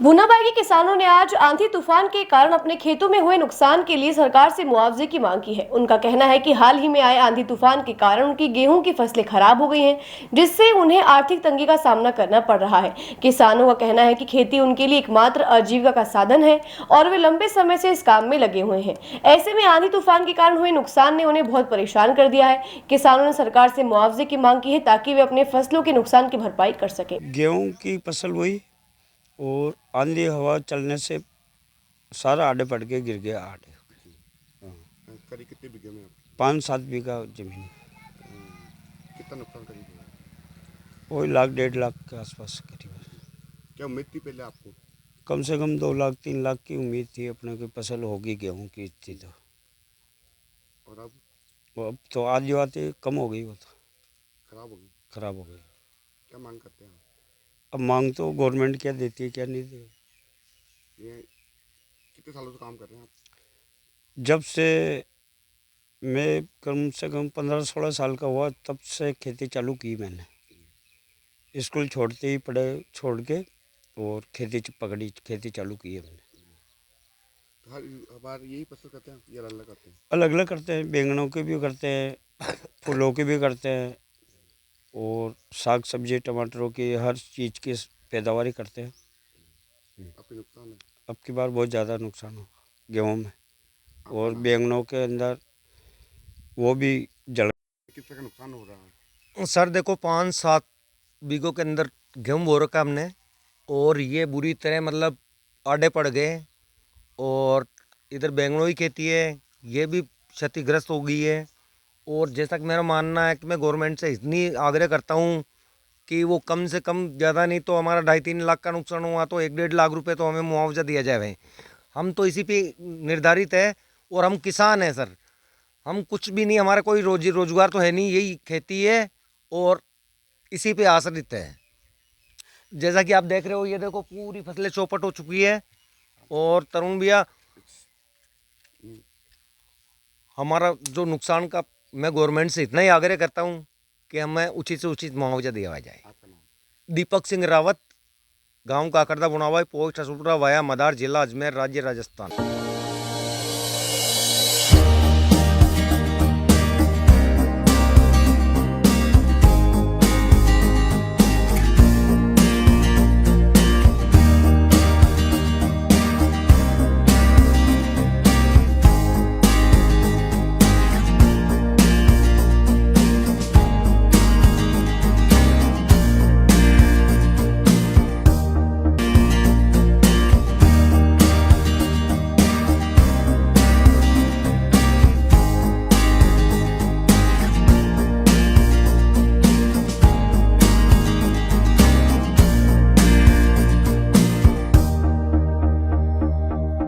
भूनाबाई के किसानों ने आज आंधी तूफान के कारण अपने खेतों में हुए नुकसान के लिए सरकार से मुआवजे की मांग की है। उनका कहना है कि हाल ही में आए आंधी तूफान के कारण उनकी गेहूं की फसलें खराब हो गई हैं, जिससे उन्हें आर्थिक तंगी का सामना करना पड़ रहा है। किसानों का कहना है कि खेती उनके लिए एकमात्र आजीविका का साधन है और वे लंबे समय से इस काम में लगे हुए हैं। ऐसे में आंधी तूफान के कारण हुए नुकसान ने उन्हें बहुत परेशान कर दिया है। किसानों ने सरकार से मुआवजे की मांग की है ताकि वे अपने फसलों के नुकसान की भरपाई कर सके। गेहूं की फसल हुई और आंधी हवा चलने से सारा आड़े पड़ के गिर गया। आड़े करीब कितने बीघे में आपकी? 5-7 बीघा जमीन। कितना नुकसान करीब हुआ? वही 1 लाख 1.5 लाख के आसपास करीब। क्या उम्मीद थी पहले आपको? कम से कम 2 लाख 3 लाख की उम्मीद थी अपने की फसल होगी गेहूं की थी तो। और अब अब तो आज जो आती कम हो गई, वो तो खराब हो गई। खराब हो गई। क्या मांग करते हैं आप? अब मांग तो गवर्नमेंट क्या देती है क्या नहीं देती। ये कितने सालों से काम कर रहे हैं आप? जब से मैं कम से कम 15-16 साल का हुआ तब से खेती चालू की मैंने। स्कूल छोड़ते ही पढ़े छोड़ के और खेती खेती चालू की है मैंने। तो हर बार यही फसल करते हैं या अलग करते हैं? अलग अलग करते हैं, बैंगनों के भी करते हैं, फूलों के भी करते हैं और साग सब्जी टमाटरों की हर चीज़ की पैदावारी करते हैं। आपके नुकसान है? अब की बार बहुत ज़्यादा नुकसान हुआ गेहूं में और बैंगनों के अंदर वो भी जल। किस तरह का नुकसान हो रहा है? सर देखो 5-7 बीघों के अंदर गेहूँ बो रखा हमने और ये बुरी तरह मतलब आड़े पड़ गए। और इधर बैंगनों की खेती है, ये भी क्षतिग्रस्त हो गई है। और जैसा कि मेरा मानना है कि मैं गवर्नमेंट से इतनी आग्रह करता हूँ कि वो कम से कम ज़्यादा नहीं तो हमारा 2.5-3 लाख का नुकसान हुआ तो 1-1.5 लाख रुपए तो हमें मुआवजा दिया जाए। हम तो इसी पे निर्धारित है और हम किसान हैं सर। हम कुछ भी नहीं, हमारा कोई रोजी रोजगार तो है नहीं, यही खेती है और इसी पे आश्रित है। जैसा कि आप देख रहे हो, ये देखो पूरी फसलें चौपट हो चुकी है। और तरुण भैया, हमारा जो नुकसान का मैं गवर्नमेंट से इतना ही आग्रह करता हूँ कि हमें उचित से उचित मुआवजा दिया जाए। आपका नाम? दीपक सिंह रावत, गांव काकरदा बुनावाई, पोस्ट हसूटरा वाया मदार, जिला अजमेर, राज्य राजस्थान।